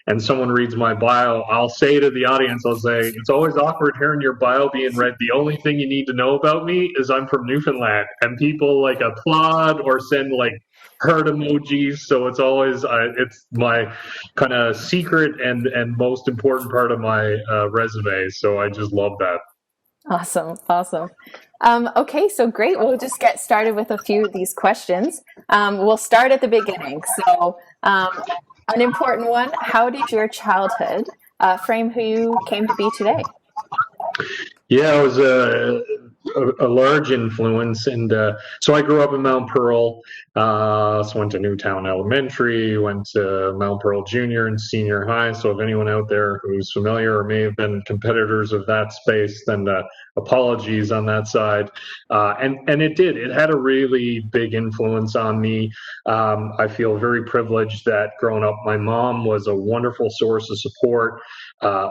and someone reads my bio, I'll say to the audience, I'll say, it's always awkward hearing your bio being read. The only thing you need to know about me is I'm from Newfoundland, and people like applaud or send like heart emojis. So it's always it's my kind of secret and most important part of my resume. So I just love that. Awesome. Awesome. Okay, so great. We'll just get started with a few of these questions. We'll start at the beginning. So, an important one, how did your childhood frame who you came to be today? Yeah, it was a large influence, and so I grew up in Mount Pearl. So went to Newtown Elementary, went to Mount Pearl Junior and Senior High. So if anyone out there who's familiar or may have been competitors of that space, then apologies on that side. And it did. It had a really big influence on me. I feel very privileged that growing up, my mom was a wonderful source of support.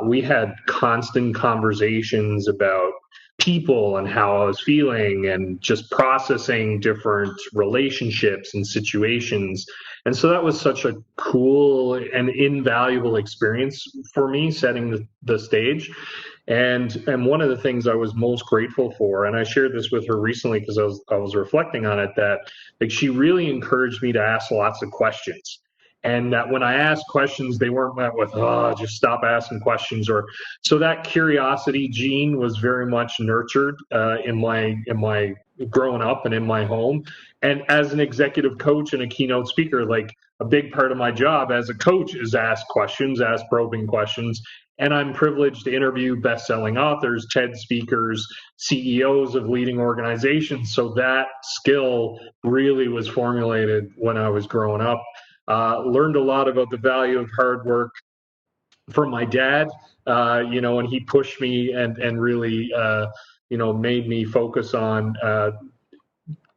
We had constant conversations about people and how I was feeling and just processing different relationships and situations. And so that was such a cool and invaluable experience for me, setting the stage. And one of the things I was most grateful for, and I shared this with her recently because I was reflecting on it, that like she really encouraged me to ask lots of questions. And that when I asked questions, they weren't met with, oh, just stop asking questions. Or so that curiosity gene was very much nurtured in my growing up and in my home. And as an executive coach and a keynote speaker, like a big part of my job as a coach is ask questions, ask probing questions. And I'm privileged to interview best-selling authors, TED speakers, CEOs of leading organizations. So that skill really was formulated when I was growing up. Learned a lot about the value of hard work from my dad, and he pushed me and really, made me focus on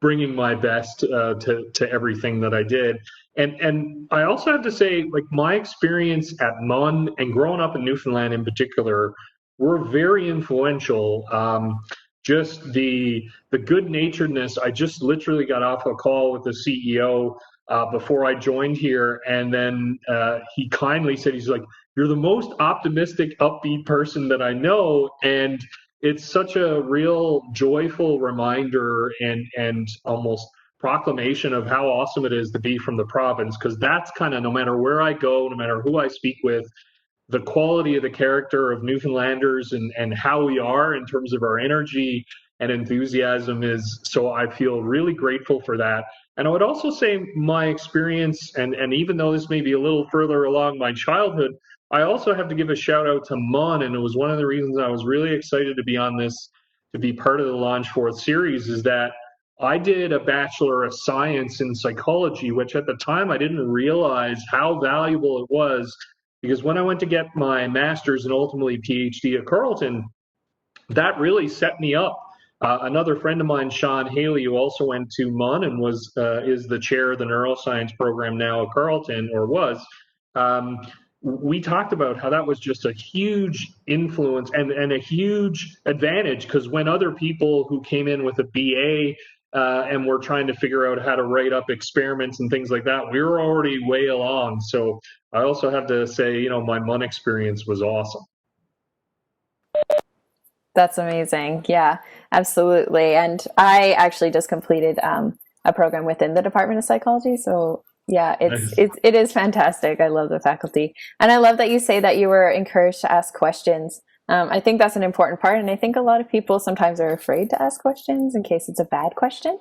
bringing my best to everything that I did. And I also have to say, like, my experience at MUN and growing up in Newfoundland in particular were very influential. Just the good-naturedness. I just literally got off a call with the CEO before I joined here, and then he kindly said, he's like, you're the most optimistic, upbeat person that I know, and it's such a real joyful reminder and almost proclamation of how awesome it is to be from the province, because that's kind of, no matter where I go, no matter who I speak with, the quality of the character of Newfoundlanders and how we are in terms of our energy and enthusiasm is, so I feel really grateful for that. And I would also say my experience, and even though this may be a little further along my childhood, I also have to give a shout out to MUN, and it was one of the reasons I was really excited to be on this, to be part of the LaunchForth series, is that I did a Bachelor of Science in Psychology, which at the time I didn't realize how valuable it was, because when I went to get my master's and ultimately PhD at Carleton, that really set me up. Another friend of mine, Sean Haley, who also went to MUN and is the chair of the neuroscience program now at Carleton, or was, we talked about how that was just a huge influence and a huge advantage, because when other people who came in with a BA and were trying to figure out how to write up experiments and things like that, we were already way along. So I also have to say, my MUN experience was awesome. That's amazing. Yeah, absolutely. And I actually just completed a program within the Department of Psychology. So yeah, it is fantastic. I love the faculty. And I love that you say that you were encouraged to ask questions. I think that's an important part. And I think a lot of people sometimes are afraid to ask questions in case it's a bad question.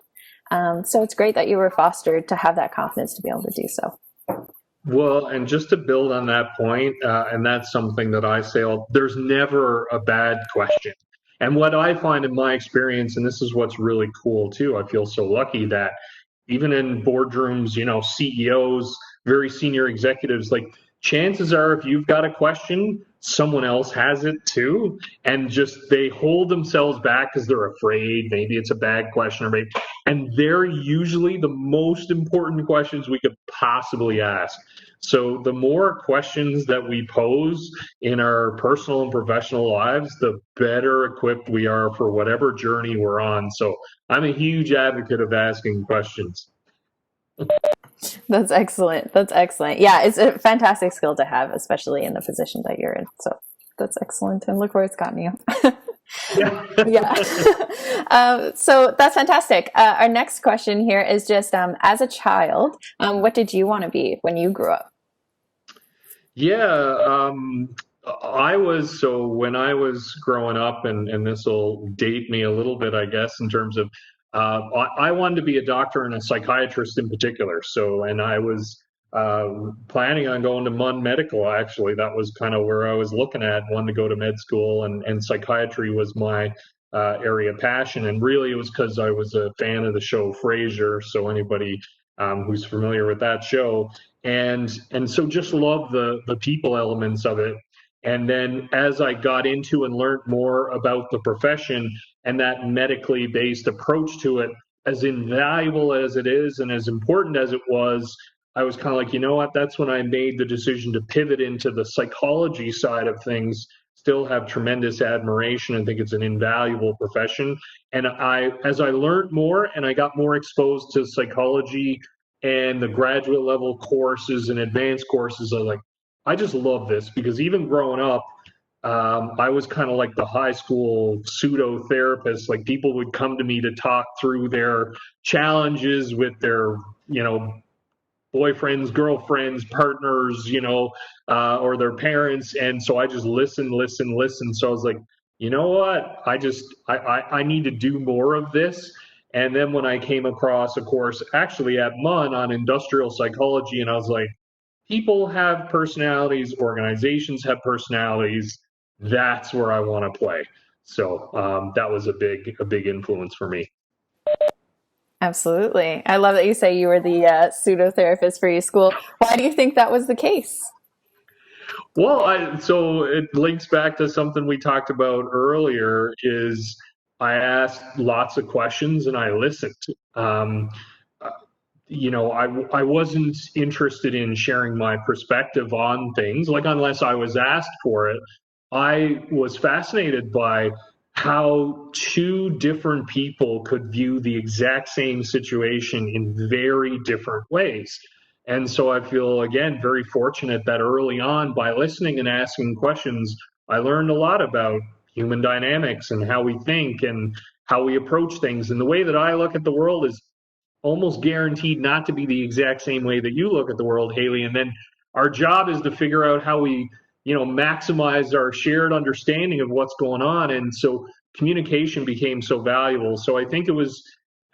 So it's great that you were fostered to have that confidence to be able to do so. Well, and just to build on that point, and that's something that I say, there's never a bad question. And what I find in my experience, and this is what's really cool too, I feel so lucky that even in boardrooms, CEOs, very senior executives, like, chances are if you've got a question, someone else has it too. And just they hold themselves back because they're afraid. Maybe it's a bad question, and they're usually the most important questions we could possibly ask. So the more questions that we pose in our personal and professional lives, the better equipped we are for whatever journey we're on. So I'm a huge advocate of asking questions. That's excellent. That's excellent. Yeah, it's a fantastic skill to have, especially in the position that you're in. So that's excellent. And look where it's gotten you. Yeah. Yeah. So that's fantastic. Our next question here is just as a child, what did you want to be when you grew up? Yeah, so when I was growing up, and this will date me a little bit, I guess, in terms of, I wanted to be a doctor and a psychiatrist in particular. So, and I was planning on going to Munn Medical, actually. That was kind of where I was looking at, wanting to go to med school, and psychiatry was my area of passion. And really, it was because I was a fan of the show Frasier. So, anybody who's familiar with that show, and so just love the people elements of it. And then as I got into and learned more about the profession and that medically based approach to it, as invaluable as it is and as important as it was, I was kind of like, you know what, that's when I made the decision to pivot into the psychology side of things. Still have tremendous admiration and think it's an invaluable profession. And as I learned more and I got more exposed to psychology and the graduate level courses and advanced courses, I just love this, because even growing up, I was kind of like the high school pseudo therapist. Like, people would come to me to talk through their challenges with their, boyfriends, girlfriends, partners, or their parents. And so I just listen. So I was like, you know what? I need to do more of this. And then when I came across a course actually at Munn on industrial psychology, and I was like, people have personalities, organizations have personalities. That's where I want to play. So that was a big influence for me. Absolutely. I love that you say you were the pseudo therapist for your school. Why do you think that was the case? Well, so it links back to something we talked about earlier. Is I asked lots of questions and I listened. Um, I wasn't interested in sharing my perspective on things, like, unless I was asked for it. I was fascinated by how two different people could view the exact same situation in very different ways. And so I feel, again, very fortunate that early on, by listening and asking questions, I learned a lot about human dynamics and how we think and how we approach things. And the way that I look at the world is almost guaranteed not to be the exact same way that you look at the world, Haley. And then our job is to figure out how we, maximize our shared understanding of what's going on. And so communication became so valuable. So I think it was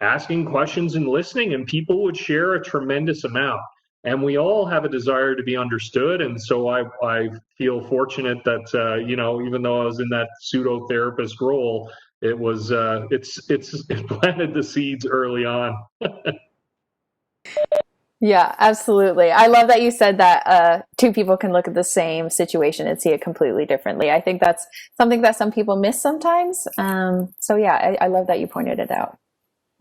asking questions and listening, and people would share a tremendous amount. And we all have a desire to be understood. And so I feel fortunate that, even though I was in that pseudo therapist role, it planted the seeds early on. Yeah, absolutely. I love that you said that two people can look at the same situation and see it completely differently. I think that's something that some people miss sometimes. So yeah, I love that you pointed it out.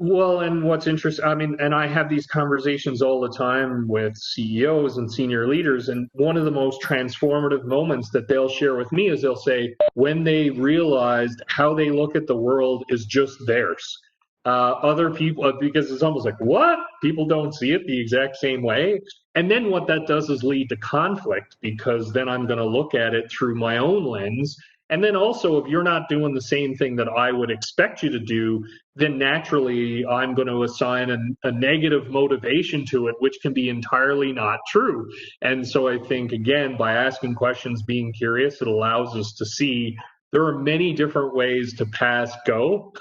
Well, and what's interesting, I mean, and I have these conversations all the time with CEOs and senior leaders, and one of the most transformative moments that they'll share with me is they'll say, when they realized how they look at the world is just theirs. Other people, because it's almost like, what? People don't see it the exact same way. And then what that does is lead to conflict, because then I'm going to look at it through my own lens. And then also, if you're not doing the same thing that I would expect you to do, then naturally I'm going to assign a negative motivation to it, which can be entirely not true. And so I think, again, by asking questions, being curious, it allows us to see there are many different ways to pass go.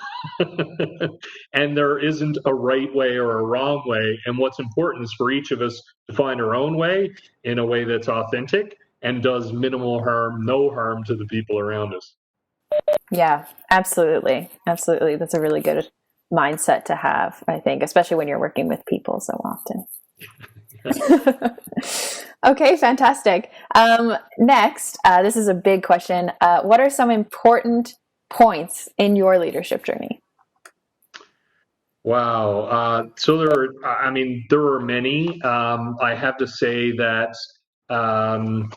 And there isn't a right way or a wrong way. And what's important is for each of us to find our own way in a way that's authentic and does minimal harm, no harm to the people around us. Yeah, absolutely. Absolutely. That's a really good mindset to have, I think, especially when you're working with people so often. Okay, fantastic. Next, this is a big question. What are some important points in your leadership journey? Wow. There were many. I have to say that, um,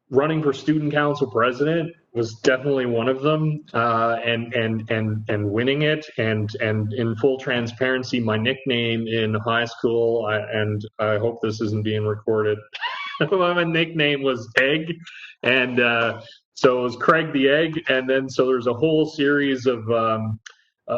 running for student council president was definitely one of them, and winning it. And in full transparency, my nickname in high school, and I hope this isn't being recorded, my nickname was Egg, and so it was Craig the Egg. And then so there's a whole series of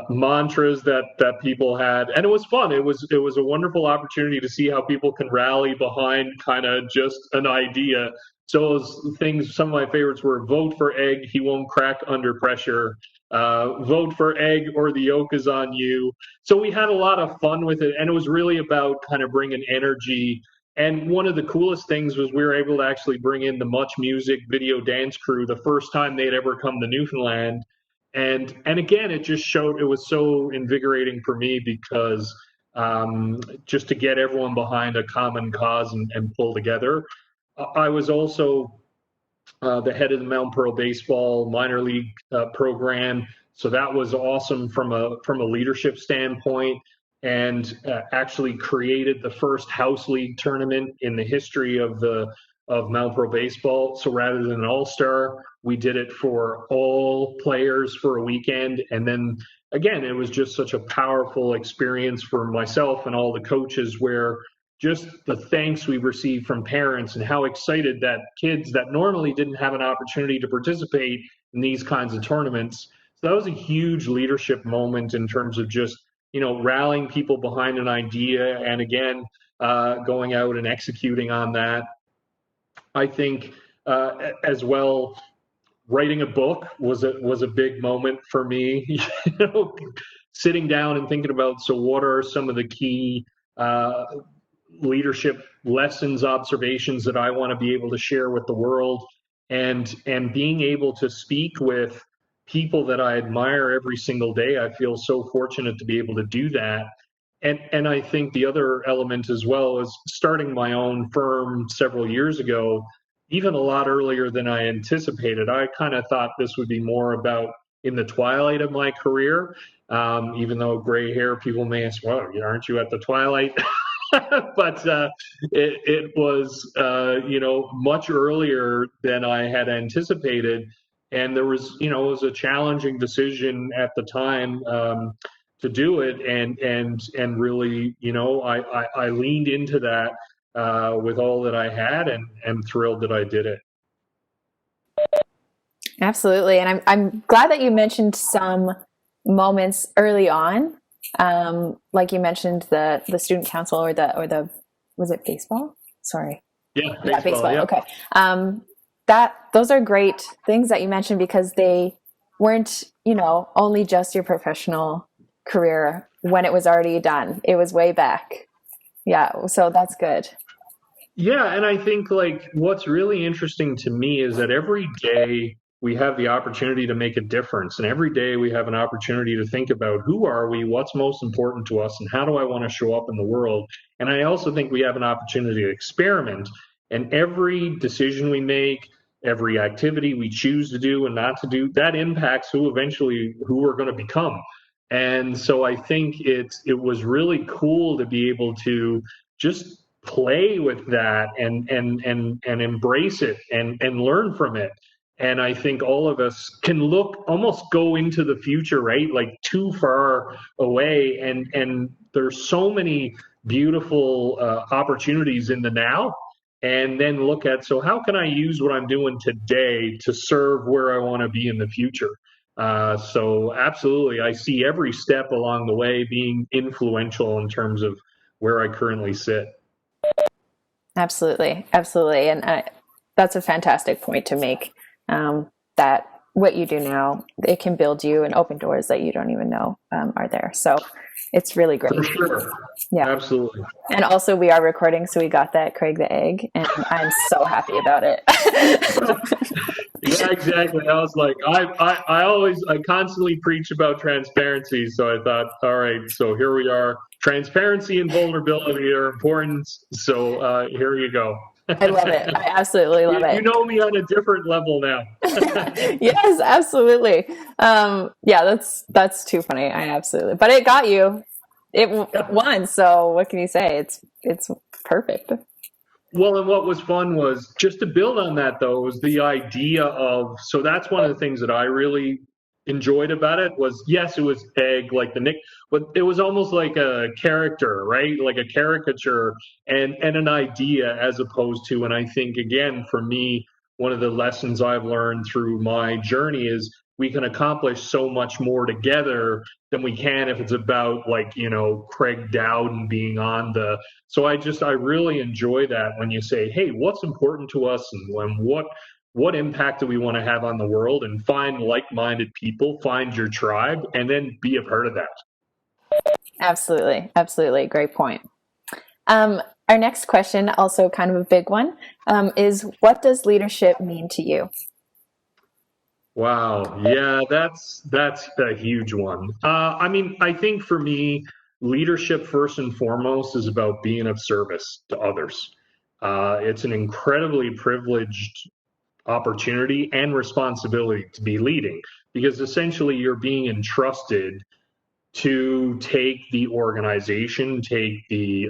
mantras that people had, and it was fun. It was a wonderful opportunity to see how people can rally behind kind of just an idea. So those things, some of my favorites were vote for Egg, he won't crack under pressure. Vote for Egg or the yolk is on you. So we had a lot of fun with it, and it was really about kind of bringing energy. And one of the coolest things was we were able to actually bring in the Much Music video dance crew the first time they'd ever come to Newfoundland. And again, it just showed, it was so invigorating for me because just to get everyone behind a common cause and pull together. I was also the head of the Mountain Pearl baseball minor league program, so that was awesome from a leadership standpoint. And actually created the first house league tournament in the history of Mountain Pearl baseball. So rather than an all-star, we did it for all players for a weekend. And then again, it was just such a powerful experience for myself and all the coaches, where just the thanks we received from parents and how excited that kids that normally didn't have an opportunity to participate in these kinds of tournaments. So that was a huge leadership moment in terms of just, rallying people behind an idea, and again, going out and executing on that. I think as well, writing a book was a big moment for me. Sitting down and thinking about, so what are some of the key leadership lessons, observations that I want to be able to share with the world, and being able to speak with people that I admire every single day. I feel so fortunate to be able to do that. And I think the other element as well is starting my own firm several years ago, even a lot earlier than I anticipated. I kind of thought this would be more about in the twilight of my career, even though gray hair, people may ask, well, aren't you at the twilight? But it was, much earlier than I had anticipated. And there was, it was a challenging decision at the time to do it. And really, I leaned into that with all that I had, and thrilled that I did it. Absolutely. And I'm glad that you mentioned some moments early on. Like you mentioned the student council or the was it baseball? Sorry. Yeah, baseball. Yeah. Okay. Those are great things that you mentioned, because they weren't, only just your professional career when it was already done. It was way back. Yeah. So that's good. Yeah. And I think what's really interesting to me is that every day we have the opportunity to make a difference. And every day we have an opportunity to think about who are we, what's most important to us, and how do I want to show up in the world. And I also think we have an opportunity to experiment. And every decision we make, every activity we choose to do and not to do, that impacts who we're going to become. And so I think it was really cool to be able to just play with that and embrace it and learn from it. And I think all of us can almost go into the future, right? Like too far away. And there's so many beautiful opportunities in the now. And then look at, so how can I use what I'm doing today to serve where I want to be in the future? So absolutely, I see every step along the way being influential in terms of where I currently sit. Absolutely. Absolutely. And that's a fantastic point to make, that what you do now, it can build you and open doors that you don't even know are there. So it's really great. For sure. Yeah, absolutely. And also we are recording, so we got that Craig the Egg, and I'm so happy about it. Yeah, exactly. I was like, I constantly preach about transparency. So I thought, all right, so here we are. Transparency and vulnerability are important. So here you go. I love it. I absolutely love it. You know me on a different level now. Yes, absolutely. Yeah, that's too funny. I absolutely, but it got you. It won. So what can you say? It's perfect. Well, and what was fun was just to build on that, though, was the idea of, so that's one of the things that I really enjoyed about it was, yes, it was egg, like the Nick, but it was almost like a character, right? Like a caricature and an idea as opposed to, and I think, again, for me, one of the lessons I've learned through my journey is we can accomplish so much more together than we can if it's about, like, Craig Dowden being on the, so I really enjoy that when you say, hey, what's important to us, and what impact do we want to have on the world, and find like-minded people, find your tribe, and then be a part of that. Absolutely. Absolutely. Great point. Our next question, also kind of a big one, is what does leadership mean to you? Wow. Yeah, that's a huge one. I mean, I think for me, leadership first and foremost is about being of service to others. It's an incredibly privileged opportunity and responsibility to be leading, because essentially you're being entrusted to take the organization, take the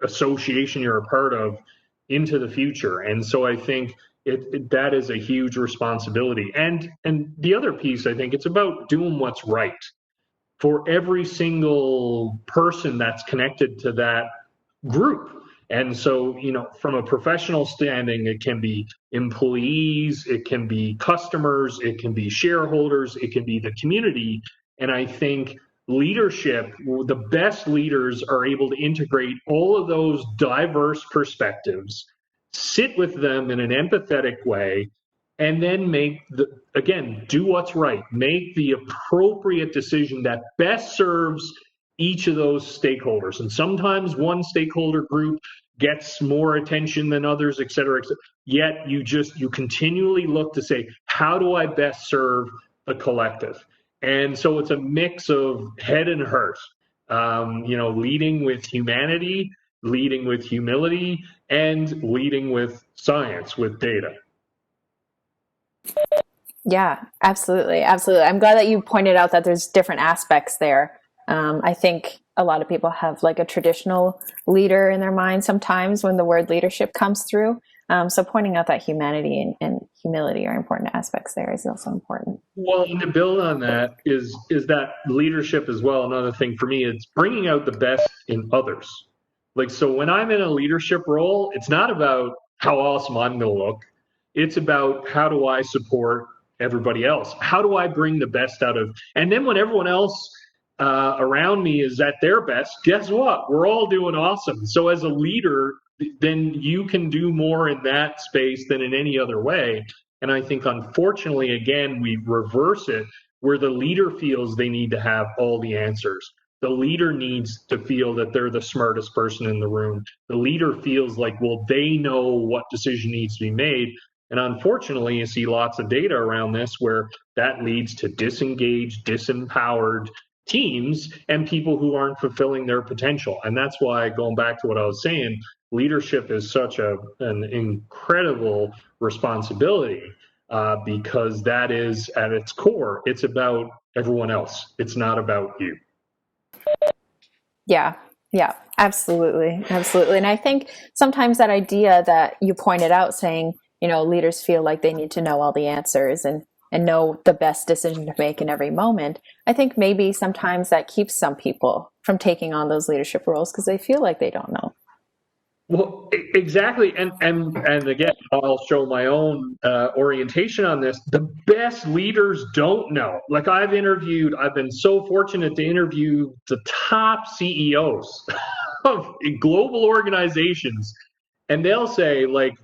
association you're a part of into the future. And so I think that is a huge responsibility. And the other piece, I think it's about doing what's right for every single person that's connected to that group. And so, from a professional standing, it can be employees, it can be customers, it can be shareholders, it can be the community. And I think leadership, the best leaders are able to integrate all of those diverse perspectives, sit with them in an empathetic way, and then do what's right, make the appropriate decision that best serves each of those stakeholders. And sometimes one stakeholder group gets more attention than others, et cetera, et cetera. Yet you continually look to say, how do I best serve the collective? And so it's a mix of head and heart, leading with humanity, leading with humility, and leading with science, with data. Yeah, absolutely. Absolutely. I'm glad that you pointed out that there's different aspects there. I think a lot of people have like a traditional leader in their mind sometimes when the word leadership comes through. So pointing out that humanity and humility are important aspects there is also important. Well, and to build on that is that leadership as well. Another thing for me, it's bringing out the best in others. Like, so when I'm in a leadership role, it's not about how awesome I'm going to look. It's about how do I support everybody else? How do I bring the best out of, and then when everyone else around me is at their best, guess what? We're all doing awesome. So as a leader, then you can do more in that space than in any other way. And I think, unfortunately, again, we reverse it where the leader feels they need to have all the answers. The leader needs to feel that they're the smartest person in the room. The leader feels like, well, they know what decision needs to be made. And unfortunately, you see lots of data around this where that leads to disengaged, disempowered teams and people who aren't fulfilling their potential. And that's why, going back to what I was saying, leadership is such an incredible responsibility, because that is at its core, it's about everyone else. It's not about you. Yeah, absolutely. Absolutely. And I think sometimes that idea that you pointed out saying, leaders feel like they need to know all the answers and know the best decision to make in every moment. I think maybe sometimes that keeps some people from taking on those leadership roles because they feel like they don't know. Well, exactly. And again, I'll show my own orientation on this. The best leaders don't know. Like, I've been so fortunate to interview the top CEOs of global organizations. And they'll say, like,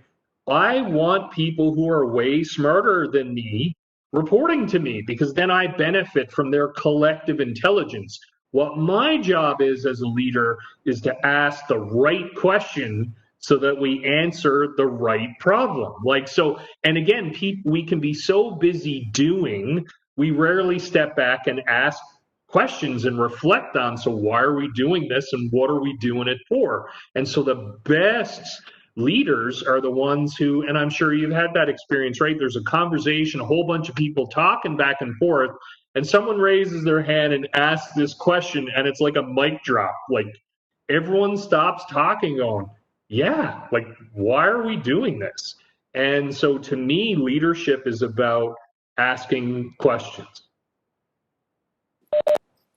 I want people who are way smarter than me reporting to me, because then I benefit from their collective intelligence. What my job is as a leader is to ask the right question so that we answer the right problem. Like, so, and again, we can be so busy doing, we rarely step back and ask questions and reflect on, so why are we doing this and what are we doing it for? And so the best leaders are the ones who, and I'm sure you've had that experience, right? There's a conversation, a whole bunch of people talking back and forth, and someone raises their hand and asks this question, and it's like a mic drop. Like, everyone stops talking, going, yeah, like, why are we doing this? And so to me, leadership is about asking questions.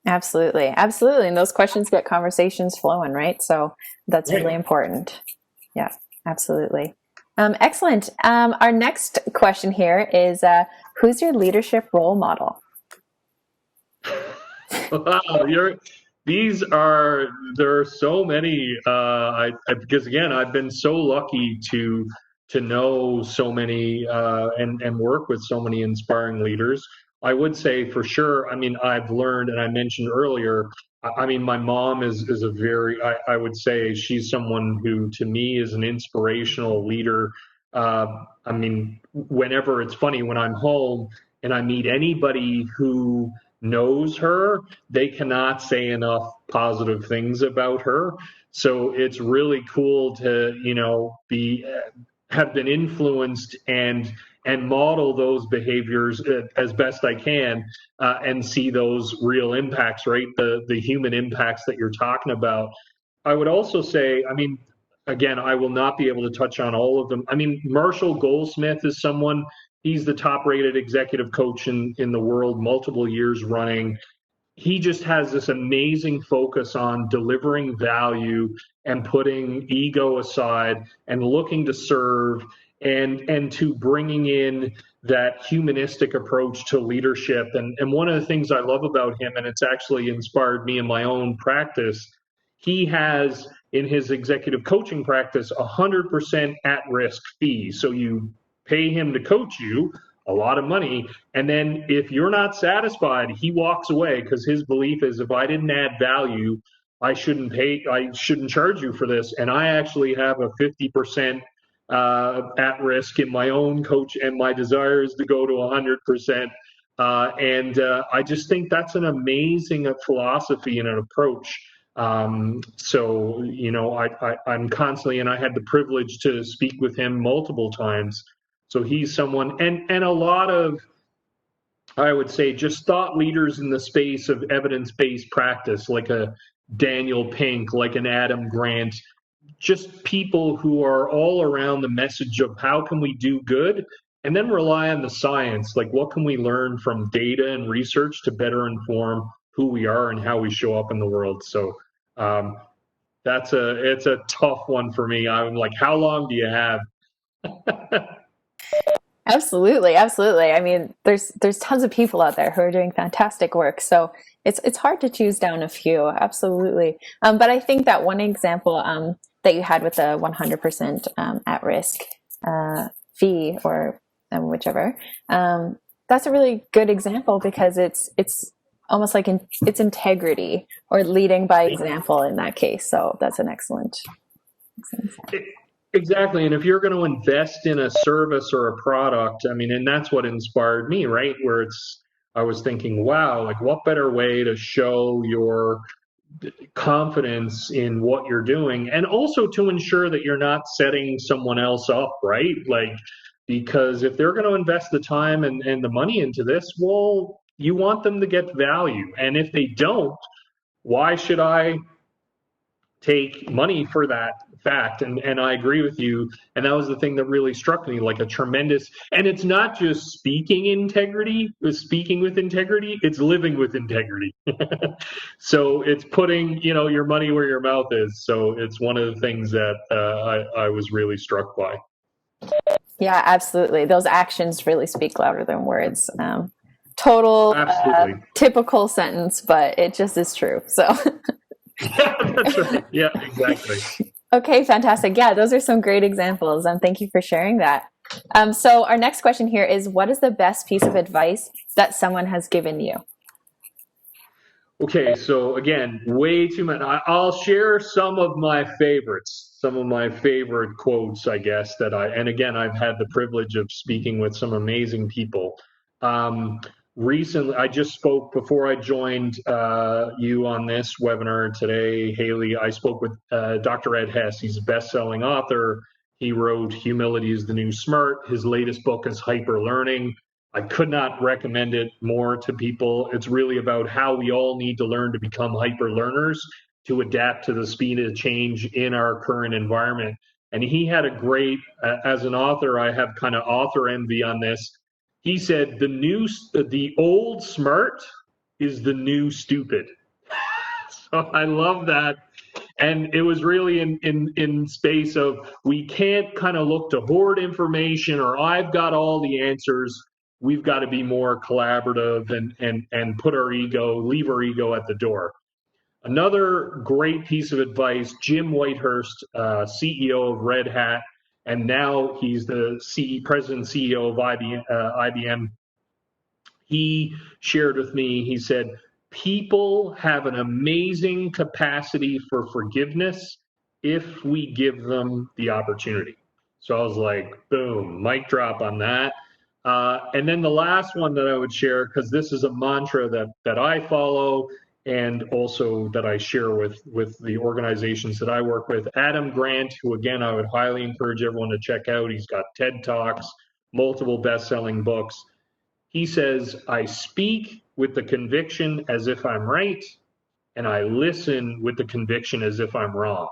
Absolutely. Absolutely. And those questions get conversations flowing, right? So that's really Right. important. Yeah, absolutely. Excellent. Our next question here is who's your leadership role model? Wow, there are so many. Because again, I've been so lucky to know so many and work with so many inspiring leaders. I would say for sure. I mean, I've learned, and I mentioned earlier. I mean, my mom is a very. I would say she's someone who, to me, is an inspirational leader. I mean, whenever it's funny when I'm home and I meet anybody who knows her, they cannot say enough positive things about her. So it's really cool to, be have been influenced and model those behaviors as best I can, and see those real impacts, right? The human impacts that you're talking about. I would also say, I mean, again, I will not be able to touch on all of them. I mean, Marshall Goldsmith is someone, he's the top rated executive coach in the world, multiple years running. He just has this amazing focus on delivering value and putting ego aside and looking to serve and to bringing in that humanistic approach to leadership. And one of the things I love about him, and it's actually inspired me in my own practice, he has in his executive coaching practice 100% at risk fee. So you pay him to coach you a lot of money. And then if you're not satisfied, he walks away because his belief is if I didn't add value, I shouldn't charge you for this. And I actually have a 50% at risk in my own coach, and my desire is to go to 100%. And I just think that's an amazing philosophy and an approach. So, I'm constantly, and I had the privilege to speak with him multiple times. So he's someone, and a lot of, I would say, just thought leaders in the space of evidence-based practice, like a Daniel Pink, like an Adam Grant, just people who are all around the message of how can we do good, and then rely on the science, like what can we learn from data and research to better inform who we are and how we show up in the world. So um, it's a tough one for me. I'm like, how long do you have? Absolutely, absolutely. I mean, there's tons of people out there who are doing fantastic work. So it's hard to choose down a few. Absolutely. But I think that one example that you had with the 100% at risk fee or whichever, that's a really good example because it's almost like it's integrity or leading by example in that case. So that's an excellent example. Exactly. And if you're going to invest in a service or a product, I mean, and that's what inspired me, right? I was thinking, wow, like what better way to show your confidence in what you're doing and also to ensure that you're not setting someone else up, right? Like, because if they're going to invest the time and the money into this, well, you want them to get value. And if they don't, why should I take money for that fact? And I agree with you. And that was the thing that really struck me, like a tremendous, and it's not just speaking with integrity, it's living with integrity. So it's putting, your money where your mouth is. So it's one of the things that I was really struck by. Yeah, absolutely. Those actions really speak louder than words. Total Absolutely. typical sentence, but it just is true. So That's right. Yeah, exactly. okay, fantastic. Yeah, those are some great examples. Thank you for sharing that. So our next question here is, what is the best piece of advice that someone has given you? Okay, so again, way too much. I'll share some of my favorites, some of my favorite quotes, I guess, and again, I've had the privilege of speaking with some amazing people. Um, Recently, I just spoke before I joined you on this webinar today, Haley. I spoke with Dr. Ed Hess. He's a best-selling author. He wrote Humility is the New Smart. His latest book is Hyper Learning. I could not recommend it more to people. It's really about how we all need to learn to become hyper learners to adapt to the speed of change in our current environment. And he had a great, as an author, I have kind of author envy on this. He said, the old smart is the new stupid. So I love that. And it was really in space of, we can't kind of look to hoard information or I've got all the answers. We've got to be more collaborative and leave our ego at the door. Another great piece of advice, Jim Whitehurst, CEO of Red Hat, and now he's the president and CEO of IBM. He shared with me, he said, people have an amazing capacity for forgiveness if we give them the opportunity. So I was like, boom, mic drop on that. And then the last one that I would share, because this is a mantra that I follow and also that I share with the organizations that I work with. Adam Grant, who again, I would highly encourage everyone to check out. He's got TED Talks, multiple best-selling books. He says, I speak with the conviction as if I'm right, and I listen with the conviction as if I'm wrong.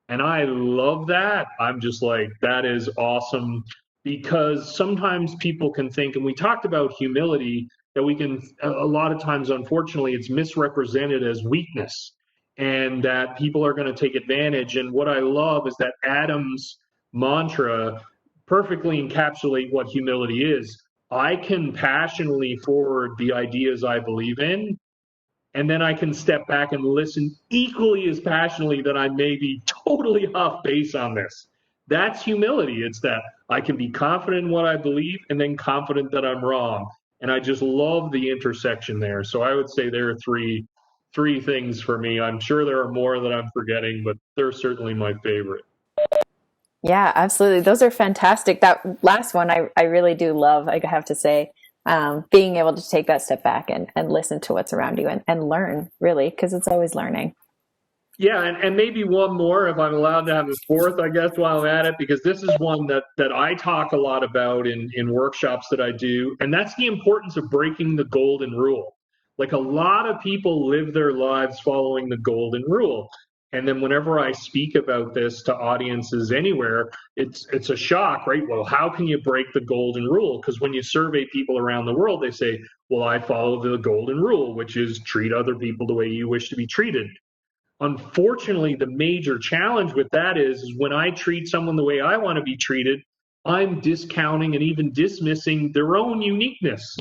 And I love that. I'm just like, that is awesome, because sometimes people can think, and we talked about humility, that we can, a lot of times, unfortunately, it's misrepresented as weakness and that people are going to take advantage. And what I love is that Adam's mantra perfectly encapsulate what humility is. I can passionately forward the ideas I believe in, and then I can step back and listen equally as passionately that I may be totally off base on this. That's humility. It's that I can be confident in what I believe and then confident that I'm wrong. And I just love the intersection there. So I would say there are three things for me. I'm sure there are more that I'm forgetting, but they're certainly my favorite. Yeah, absolutely. Those are fantastic. That last one, I really do love, I have to say, being able to take that step back and listen to what's around you and learn, really, because it's always learning. Yeah, and maybe one more, if I'm allowed to have a fourth, I guess, while I'm at it, because this is one that I talk a lot about in workshops that I do, and that's the importance of breaking the golden rule. Like, a lot of people live their lives following the golden rule. And then whenever I speak about this to audiences anywhere, it's a shock, right? Well, how can you break the golden rule? Because when you survey people around the world, they say, well, I follow the golden rule, which is treat other people the way you wish to be treated. Unfortunately, the major challenge with that is when I treat someone the way I want to be treated, I'm discounting and even dismissing their own uniqueness.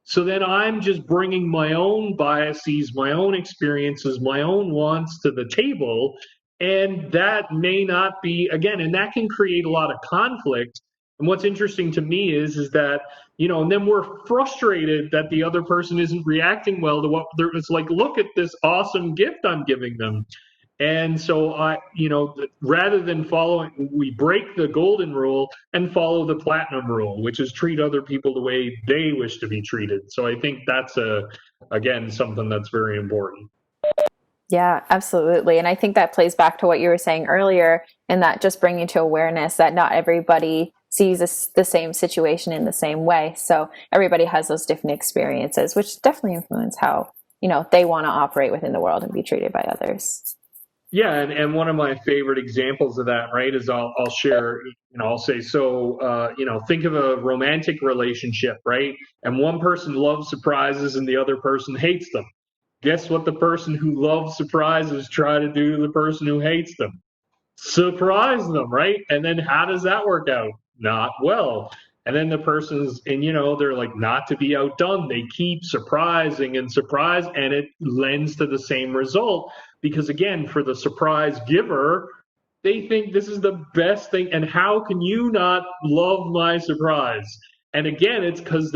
So then I'm just bringing my own biases, my own experiences, my own wants to the table. And that may not be, again, and that can create a lot of conflict. And what's interesting to me is that, and then we're frustrated that the other person isn't reacting well to what it's like, look at this awesome gift I'm giving them. And so rather than we break the golden rule and follow the platinum rule, which is treat other people the way they wish to be treated. So I think that's again, something that's very important. Yeah, absolutely. And I think that plays back to what you were saying earlier, and that just bringing to awareness that not everybody sees the same situation in the same way. So everybody has those different experiences, which definitely influence how, they want to operate within the world and be treated by others. Yeah, and one of my favorite examples of that, right, is I'll share, I'll say, so, think of a romantic relationship, right? And one person loves surprises and the other person hates them. Guess what the person who loves surprises try to do to the person who hates them? Surprise them, right? And then how does that work out? Not well. And then the person's, and they're like, not to be outdone, they keep surprising and surprise, and it lends to the same result. Because again, for the surprise giver, they think this is the best thing. And how can you not love my surprise? And again, it's because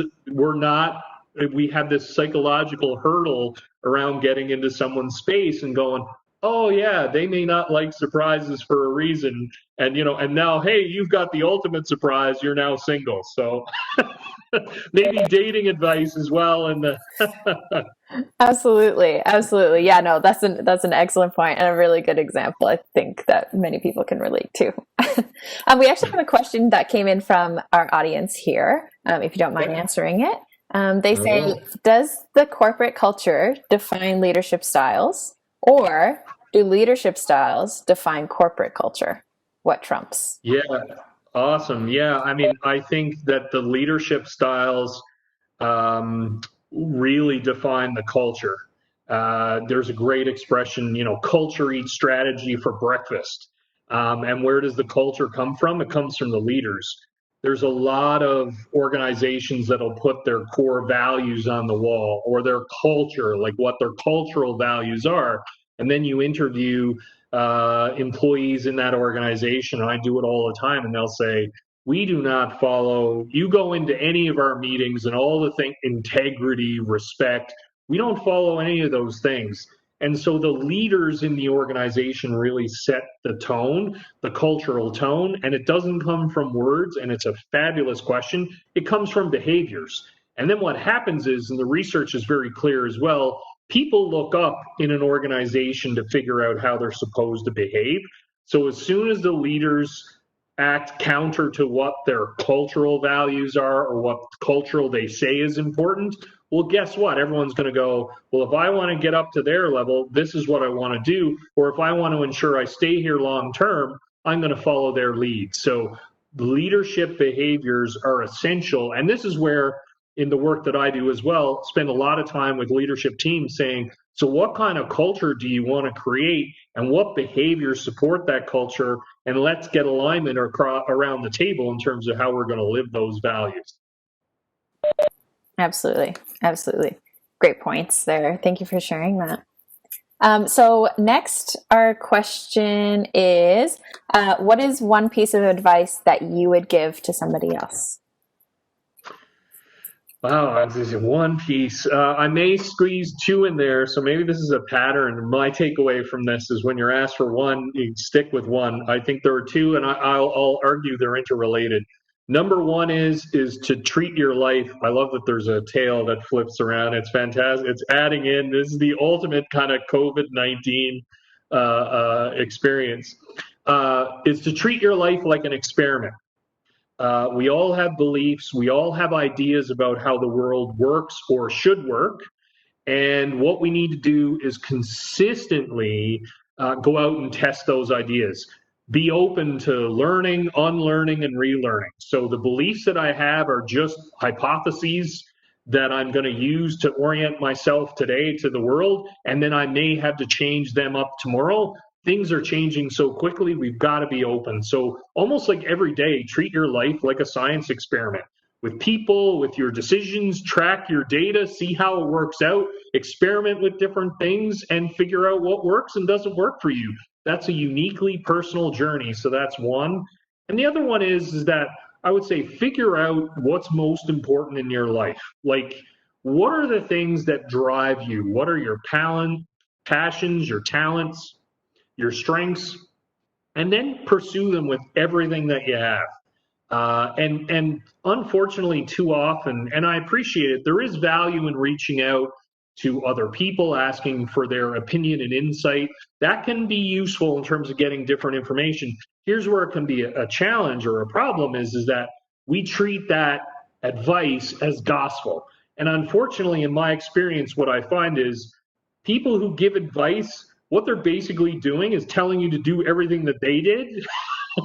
we have this psychological hurdle around getting into someone's space and going, oh yeah, they may not like surprises for a reason. And, and now, hey, you've got the ultimate surprise. You're now single. So maybe dating advice as well. And Absolutely. Absolutely. Yeah, no, that's an excellent point and a really good example. I think that many people can relate to. We actually have a question that came in from our audience here. If you don't mind answering it. They say, does the corporate culture define leadership styles, or do leadership styles define corporate culture? What trumps? Yeah, awesome. Yeah, I mean, I think that the leadership styles um, really define the culture. There's a great expression, culture eats strategy for breakfast. And where does the culture come from? It comes from the leaders. There's a lot of organizations that'll put their core values on the wall or their culture, like what their cultural values are. And then you interview employees in that organization. And I do it all the time. And they'll say, we do not follow, you go into any of our meetings and all the things, integrity, respect, we don't follow any of those things. And so the leaders in the organization really set the tone, the cultural tone, and it doesn't come from words, and it's a fabulous question. It comes from behaviors. And then what happens is, and the research is very clear as well, people look up in an organization to figure out how they're supposed to behave. So as soon as the leaders act counter to what their cultural values are or what cultural they say is important, well, guess what? Everyone's going to go, well, if I want to get up to their level, this is what I want to do. Or if I want to ensure I stay here long term, I'm going to follow their lead. So leadership behaviors are essential. And this is where, in the work that I do as well, spend a lot of time with leadership teams saying, so what kind of culture do you want to create and what behaviors support that culture? And let's get alignment around the table in terms of how we're going to live those values. Absolutely. Absolutely. Great points there. Thank you for sharing that. So next, our question is, what is one piece of advice that you would give to somebody else? Wow, this is one piece. I may squeeze two in there, so maybe this is a pattern. My takeaway from this is when you're asked for one, you stick with one. I think there are two, and I'll argue they're interrelated. Number one is to treat your life. I love that there's a tail that flips around. It's fantastic. It's adding in. This is the ultimate kind of COVID-19 experience. Is to treat your life like an experiment. We all have beliefs. We all have ideas about how the world works or should work. And what we need to do is consistently go out and test those ideas. Be open to learning, unlearning, and relearning. So the beliefs that I have are just hypotheses that I'm going to use to orient myself today to the world, and then I may have to change them up tomorrow. Things are changing so quickly, we've got to be open. So almost like every day, treat your life like a science experiment. With people, with your decisions, track your data, see how it works out, experiment with different things, and figure out what works and doesn't work for you. That's a uniquely personal journey. So that's one. And the other one is that I would say figure out what's most important in your life. Like, what are the things that drive you? What are your passions, your talents, your strengths? And then pursue them with everything that you have. And unfortunately, too often, and I appreciate it, there is value in reaching out to other people, asking for their opinion and insight. That can be useful in terms of getting different information. Here's where it can be a challenge or a problem is that we treat that advice as gospel. And unfortunately, in my experience, what I find is people who give advice, what they're basically doing is telling you to do everything that they did.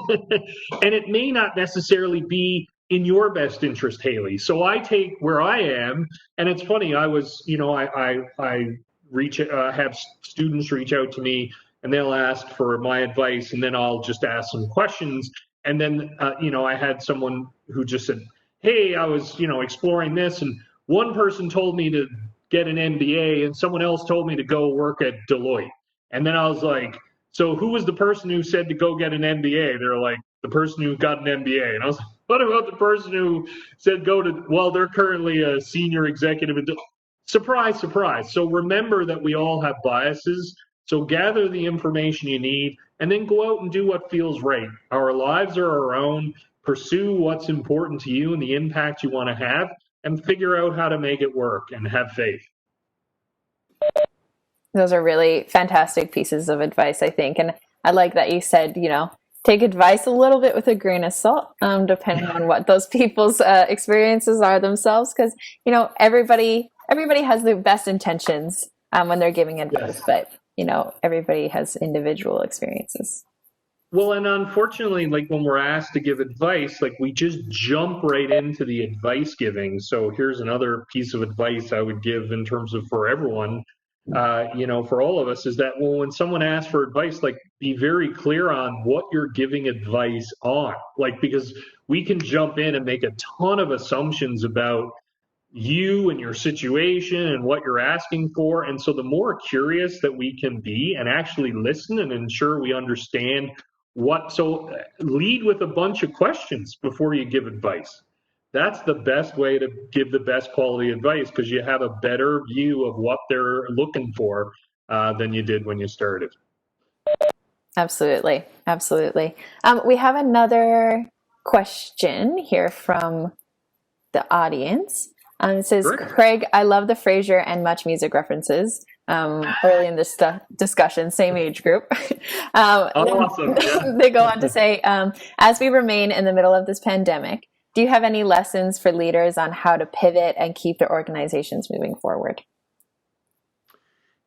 And it may not necessarily be in your best interest, Haley. So I take where I am, and it's funny. I was, I have students reach out to me, and they'll ask for my advice, and then I'll just ask some questions. And then, I had someone who just said, "Hey, I was, exploring this, and one person told me to get an MBA, and someone else told me to go work at Deloitte." And then I was like, "So who was the person who said to go get an MBA?" They're like, "The person who got an MBA." And I was like, "What about the person who said go to," well, they're currently a senior executive. Surprise, surprise. So remember that we all have biases. So gather the information you need and then go out and do what feels right. Our lives are our own. Pursue what's important to you and the impact you want to have and figure out how to make it work and have faith. Those are really fantastic pieces of advice, I think. And I like that you said, take advice a little bit with a grain of salt, depending on what those people's experiences are themselves. Because, everybody has the best intentions when they're giving advice. Yes. But everybody has individual experiences. Well, and unfortunately, like when we're asked to give advice, like we just jump right into the advice giving. So here's another piece of advice I would give in terms of for everyone, for all of us, is that when someone asks for advice, like be very clear on what you're giving advice on. Like, because we can jump in and make a ton of assumptions about you and your situation and what you're asking for. And so the more curious that we can be and actually listen and ensure we understand lead with a bunch of questions before you give advice. That's the best way to give the best quality advice, because you have a better view of what they're looking for than you did when you started. Absolutely. Absolutely. We have another question here from the audience. It says, Great. Craig, I love the Frasier and Much Music references. Early in this discussion, same age group. Awesome. Yeah. They go on to say, as we remain in the middle of this pandemic, do you have any lessons for leaders on how to pivot and keep their organizations moving forward?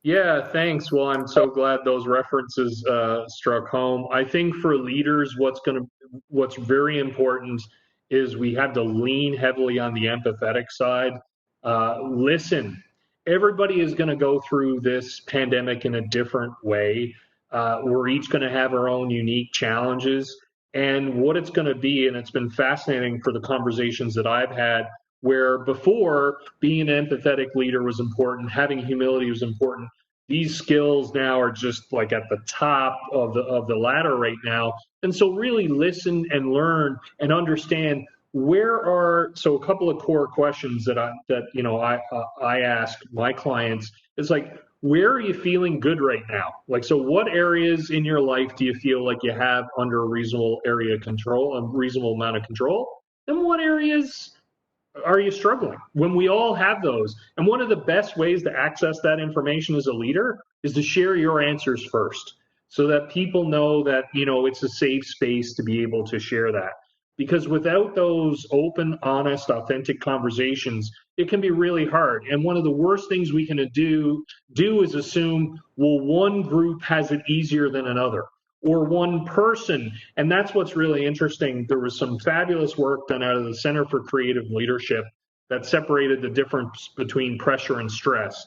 Yeah, thanks. Well, I'm so glad those references struck home. I think for leaders, what's very important is we have to lean heavily on the empathetic side. Listen, everybody is going to go through this pandemic in a different way. We're each going to have our own unique challenges, and what it's going to be. And it's been fascinating for the conversations that I've had, where before being an empathetic leader was important, having humility was important. These skills now are just like at the top of the ladder right now. And so really listen and learn and understand so a couple of core questions that I ask my clients is like, where are you feeling good right now? Like, so what areas in your life do you feel like you have under a reasonable area of control, a reasonable amount of control? And what areas are you struggling? When we all have those. And one of the best ways to access that information as a leader is to share your answers first, so that people know that, it's a safe space to be able to share that. Because without those open, honest, authentic conversations, it can be really hard. And one of the worst things we can do is assume, well, one group has it easier than another, or one person. And that's what's really interesting. There was some fabulous work done out of the Center for Creative Leadership that separated the difference between pressure and stress.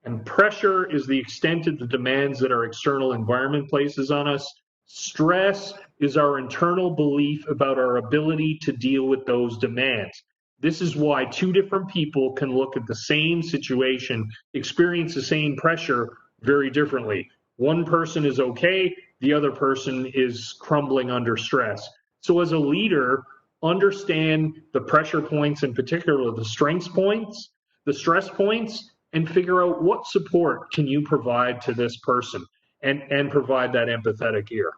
And pressure is the extent of the demands that our external environment places on us. Stress is our internal belief about our ability to deal with those demands. This is why two different people can look at the same situation, experience the same pressure very differently. One person is okay, the other person is crumbling under stress. So as a leader, understand the pressure points, in particular the strengths points, the stress points, and figure out what support can you provide to this person, and provide that empathetic ear.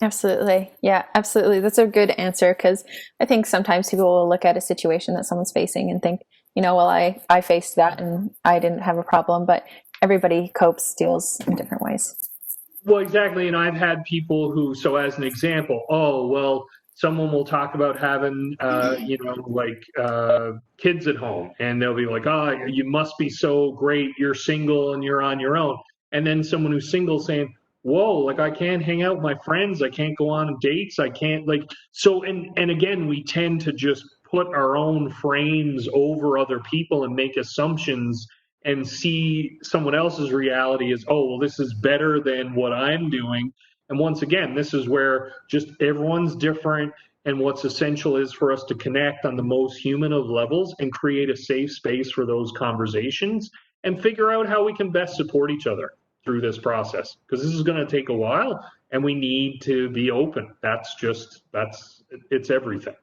Absolutely. Yeah, absolutely. That's a good answer, because I think sometimes people will look at a situation that someone's facing and think, well, I faced that and I didn't have a problem, but everybody deals in different ways. Well, exactly. And I've had people who, so as an example, oh, well, someone will talk about having, kids at home, and they'll be like, oh, you must be so great. You're single and you're on your own. And then someone who's single saying, whoa, like I can't hang out with my friends. I can't go on dates. I can't and again, we tend to just put our own frames over other people and make assumptions and see someone else's reality as, oh, well, this is better than what I'm doing. And once again, this is where just everyone's different. And what's essential is for us to connect on the most human of levels and create a safe space for those conversations and figure out how we can best support each other through this process. Because this is going to take a while and we need to be open. It's everything.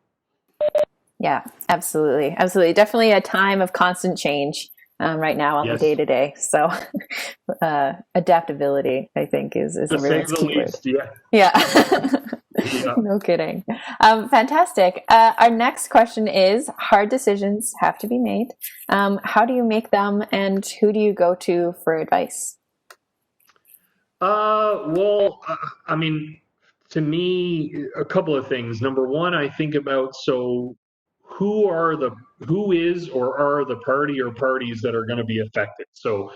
Yeah, absolutely. Absolutely. Definitely a time of constant change right now on the day to day. So adaptability, I think, is everyone's keyword. Yeah. No kidding. Fantastic. Our next question is, hard decisions have to be made. How do you make them, and who do you go to for advice? To me, a couple of things. Number one, I think about, so who is or are the party or parties that are going to be affected. So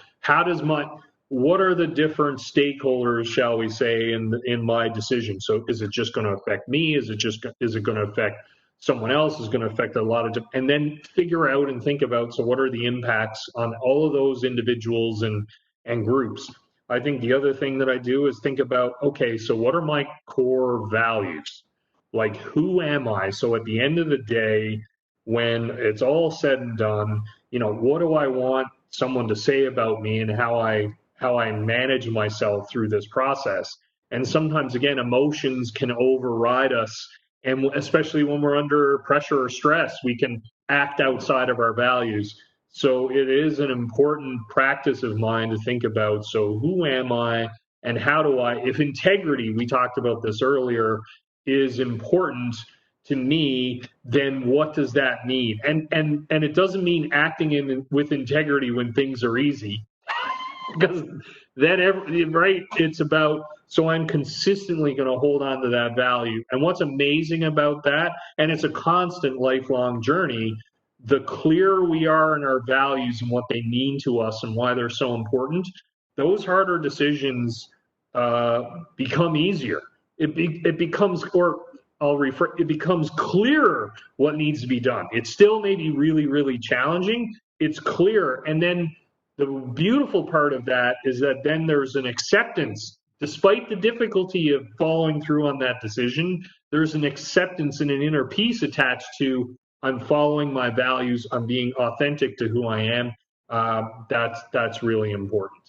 what are the different stakeholders, shall we say, in my decision? So is it just going to affect me? Is it going to affect someone else? Is it going to affect a lot of and then figure out and think about, so what are the impacts on all of those individuals and groups? I think the other thing that I do is think about, okay, so what are my core values? Like, who am I? So at the end of the day, when it's all said and done, what do I want someone to say about me, and how I manage myself through this process? And sometimes, again, emotions can override us. And especially when we're under pressure or stress, we can act outside of our values. So it is an important practice of mine to think about, so who am I, and how do if integrity, we talked about this earlier, is important to me, then what does that mean? And it doesn't mean acting with integrity when things are easy, because then right, it's about, so I'm consistently going to hold on to that value. And what's amazing about that, and it's a constant lifelong journey, the clearer we are in our values and what they mean to us and why they're so important, those harder decisions become easier. It becomes, it becomes clearer what needs to be done. It still may be really, really challenging. It's clear. And then the beautiful part of that is that then there's an acceptance. Despite the difficulty of following through on that decision, there's an acceptance and an inner peace attached to, I'm following my values, I'm being authentic to who I am. That's really important.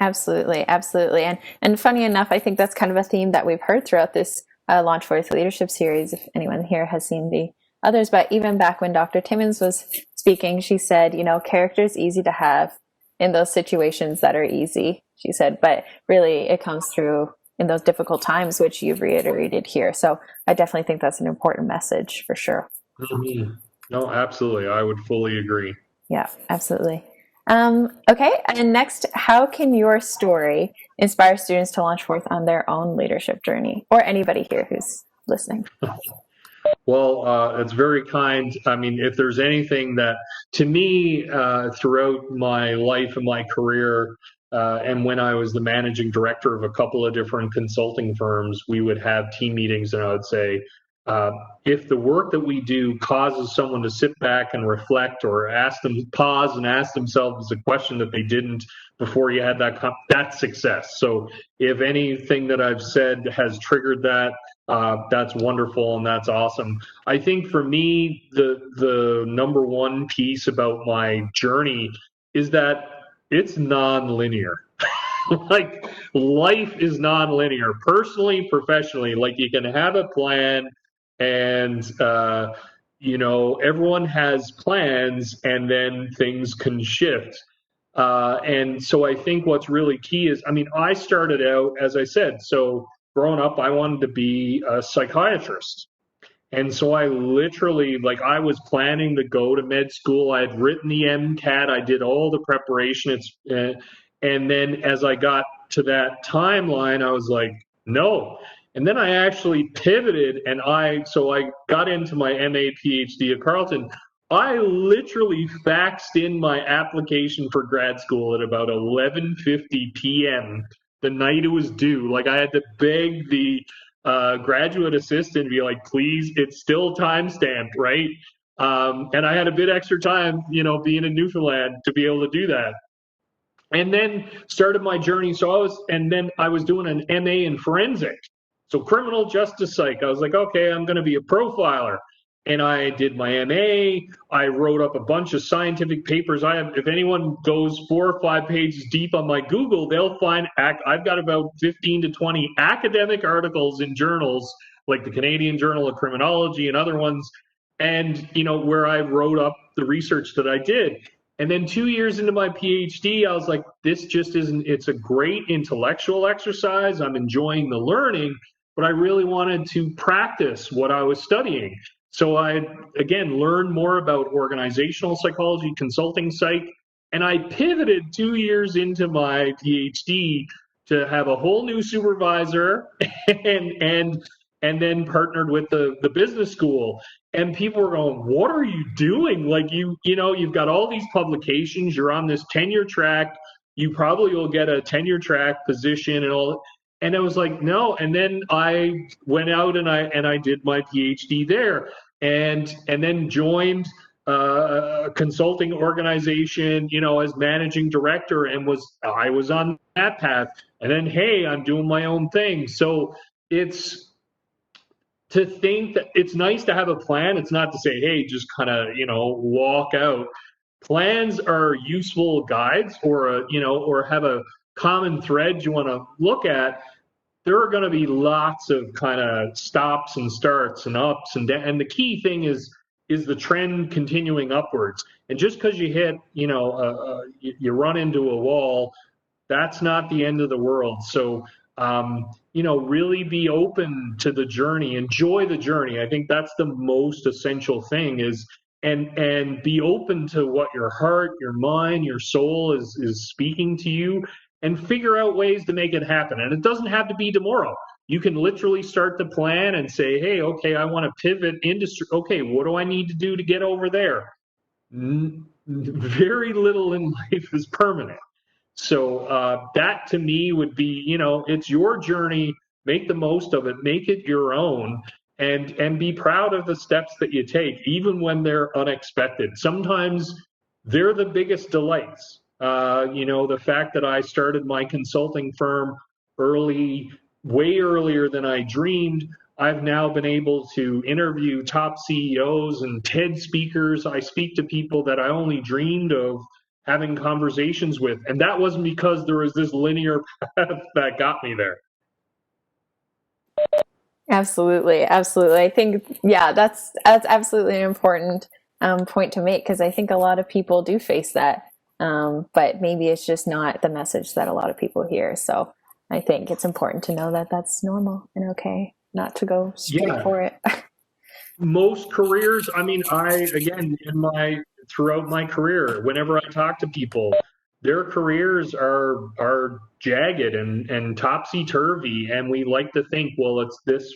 Absolutely, absolutely. And funny enough, I think that's kind of a theme that we've heard throughout this LaunchForth leadership series, if anyone here has seen the others. But even back when Dr. Timmons was speaking, she said, character is easy to have in those situations that are easy, she said, but really it comes through in those difficult times, which you've reiterated here. So I definitely think that's an important message for sure. Mm-hmm. No, absolutely. I would fully agree. Yeah, absolutely. Okay, and next, how can your story inspire students to launch forth on their own leadership journey, or anybody here who's listening? Well, it's very kind. I mean, if there's anything that, to me, throughout my life and my career, and when I was the managing director of a couple of different consulting firms, we would have team meetings, and I would say, if the work that we do causes someone to sit back and reflect, or pause and ask themselves a question that they didn't before you had that's success. So if anything that I've said has triggered that, that's wonderful and that's awesome. I think for me, the number one piece about my journey is that it's non-linear. Like, life is non-linear, personally, professionally. Like, you can have a plan, and everyone has plans, and then things can shift. And so I think what's really key is, I started out, as I said, so growing up, I wanted to be a psychiatrist. And so I literally, I was planning to go to med school. I had written the MCAT. I did all the preparation. And then as I got to that timeline, I was like, no. And then I actually pivoted, and so I got into my MA PhD at Carleton. I literally faxed in my application for grad school at about 11:50 p.m. the night it was due. Like, I had to beg the graduate assistant, be like, please, it's still time stamped, right? And I had a bit extra time, being in Newfoundland, to be able to do that. And then started my journey. Then I was doing an MA in forensics. So criminal justice psych. I was like, okay, I'm going to be a profiler. And I did my MA. I wrote up a bunch of scientific papers. If anyone goes 4 or 5 pages deep on my Google, they'll find I've got about 15 to 20 academic articles in journals, like the Canadian Journal of Criminology and other ones, and where I wrote up the research that I did. And then 2 years into my PhD, I was like, this just isn't, it's a great intellectual exercise. I'm enjoying the learning, but I really wanted to practice what I was studying. So I, again, learned more about organizational psychology, consulting psych, and I pivoted 2 years into my PhD to have a whole new supervisor and and then partnered with the business school. And people were going, what are you doing? Like, you've got all these publications, you're on this tenure track, you probably will get a tenure track position and all. And I was like, no. And then I went out and I did my PhD there, and then joined a consulting organization, as managing director, and I was on that path. And then, hey, I'm doing my own thing. So it's to think that it's nice to have a plan. It's not to say, hey, just kind of, walk out. Plans are useful guides, or have a common thread you want to look at. There are going to be lots of kind of stops and starts and ups and downs. And the key thing is the trend continuing upwards. And just because you hit, you run into a wall, that's not the end of the world. So, really be open to the journey, enjoy the journey. I think that's the most essential thing and be open to what your heart, your mind, your soul is speaking to you, and figure out ways to make it happen. And it doesn't have to be tomorrow. You can literally start the plan and say, hey, okay, I want to pivot industry. Okay, what do I need to do to get over there? Very little in life is permanent. So that to me would be, it's your journey. Make the most of it. Make it your own, and be proud of the steps that you take, even when they're unexpected. Sometimes they're the biggest delights. The fact that I started my consulting firm way earlier than I dreamed. I've now been able to interview top CEOs and TED speakers. I speak to people that I only dreamed of having conversations with. And that wasn't because there was this linear path that got me there. Absolutely. Absolutely. I think, that's absolutely an important point to make, because I think a lot of people do face that. But maybe it's just not the message that a lot of people hear. So I think it's important to know that that's normal and okay, not to go straight for it. Most careers, throughout my career, whenever I talk to people, their careers are jagged and topsy-turvy, and we like to think, well, it's this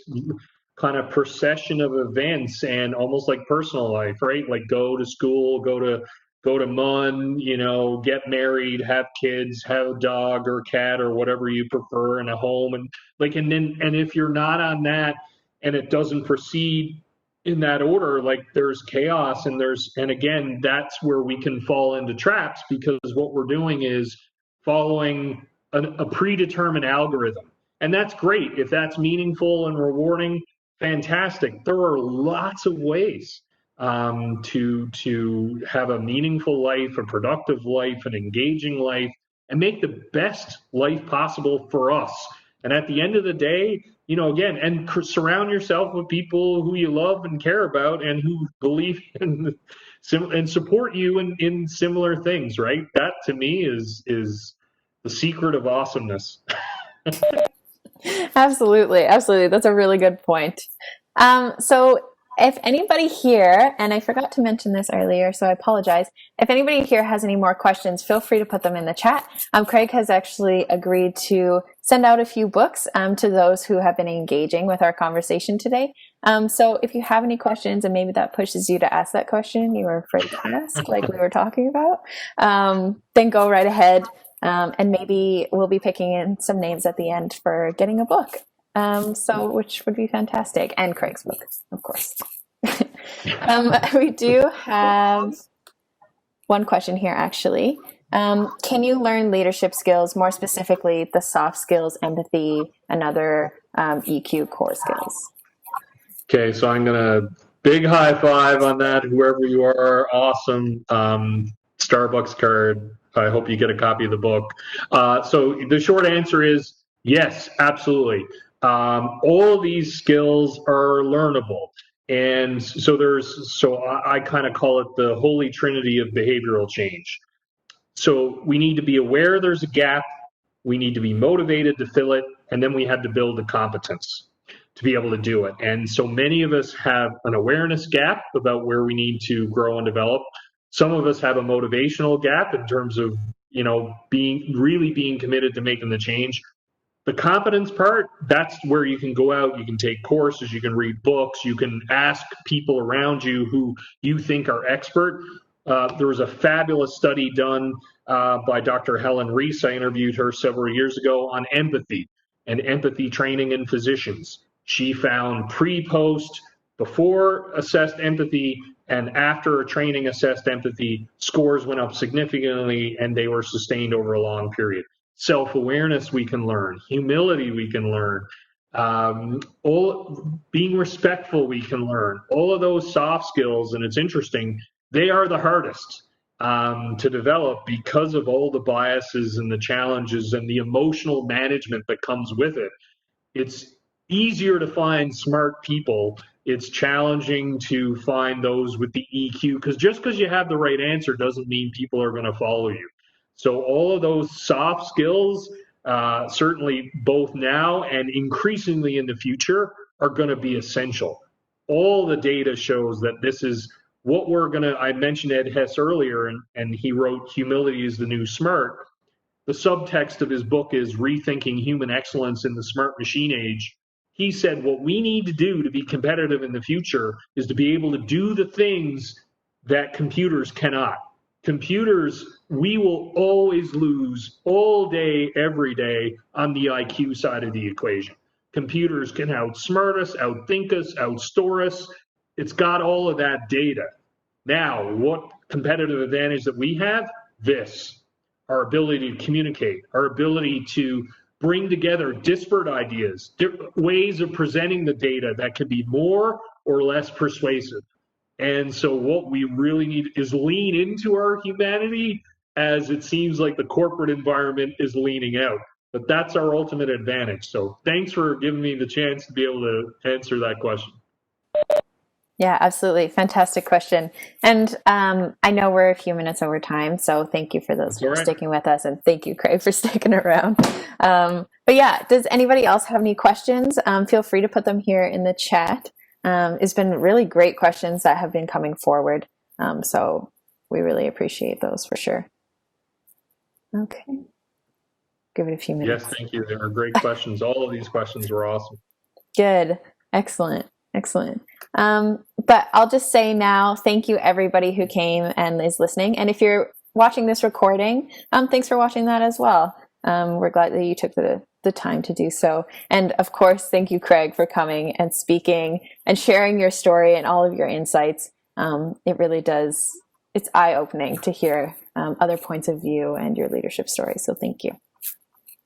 kind of procession of events, and almost like personal life, right? Like go to school, go to MUN, get married, have kids, have a dog or cat or whatever you prefer, in a home, and if you're not on that and it doesn't proceed in that order, like there's chaos, and again, that's where we can fall into traps, because what we're doing is following a predetermined algorithm. And that's great. If that's meaningful and rewarding, fantastic. There are lots of ways to have a meaningful life, a productive life, an engaging life, and make the best life possible for us. And at the end of the day, and surround yourself with people who you love and care about, and who believe in and support you in similar things, right? That to me is the secret of awesomeness. Absolutely. Absolutely. That's a really good point. So if anybody here, and I forgot to mention this earlier, so I apologize. If anybody here has any more questions, feel free to put them in the chat. Craig has actually agreed to send out a few books to those who have been engaging with our conversation today. So if you have any questions, and maybe that pushes you to ask that question you were afraid to ask, like we were talking about, then go right ahead. And maybe we'll be picking in some names at the end for getting a book. Which would be fantastic. And Craig's book, of course. We do have one question here, actually. Can you learn leadership skills, more specifically the soft skills, empathy, and other EQ core skills? Okay, so I'm going to big high five on that. Whoever you are, awesome. Starbucks card. I hope you get a copy of the book. So the short answer is yes, absolutely. All of these skills are learnable. And so I kind of call it the holy trinity of behavioral change. So we need to be aware there's a gap, we need to be motivated to fill it, and then we have to build the competence to be able to do it. And so many of us have an awareness gap about where we need to grow and develop. Some of us have a motivational gap in terms of, being committed to making the change. The competence part, that's where you can go out, you can take courses, you can read books, you can ask people around you who you think are expert. There was a fabulous study done by Dr. Helen Reese. I interviewed her several years ago on empathy and empathy training in physicians. She found pre-post, before assessed empathy, and after training assessed empathy, scores went up significantly and they were sustained over a long period. Self-awareness we can learn, humility we can learn, all being respectful we can learn, all of those soft skills. And it's interesting, they are the hardest to develop because of all the biases and the challenges and the emotional management that comes with it. It's easier to find smart people. It's challenging to find those with the EQ, because just because you have the right answer doesn't mean people are going to follow you. So all of those soft skills, certainly both now and increasingly in the future, are going to be essential. All the data shows that this is what we're going to, I mentioned Ed Hess earlier, and he wrote Humility is the New Smart. The subtext of his book is Rethinking Human Excellence in the Smart Machine Age. He said what we need to do to be competitive in the future is to be able to do the things that computers cannot. Computers, we will always lose all day, every day on the IQ side of the equation. Computers can outsmart us, outthink us, outstore us. It's got all of that data. Now, what competitive advantage that we have? This, our ability to communicate, our ability to bring together disparate ideas, ways of presenting the data that can be more or less persuasive. And so what we really need is lean into our humanity, as it seems like the corporate environment is leaning out. But that's our ultimate advantage. So thanks for giving me the chance to be able to answer that question. Yeah, absolutely. Fantastic question. And I know we're a few minutes over time, so thank you for those for sticking with us, and thank you, Craig, for sticking around. But yeah, does anybody else have any questions? Feel free to put them here in the chat. It's been really great questions that have been coming forward. So we really appreciate those for sure. Okay. Give it a few minutes. Yes, thank you. They were great questions. All of these questions were awesome. Good. Excellent. Excellent. But I'll just say now, thank you everybody who came and is listening. And if you're watching this recording, thanks for watching that as well. We're glad that you took the time to do so. And of course, thank you, Craig, for coming and speaking and sharing your story and all of your insights. It really does, it's eye-opening to hear other points of view and your leadership story. So thank you.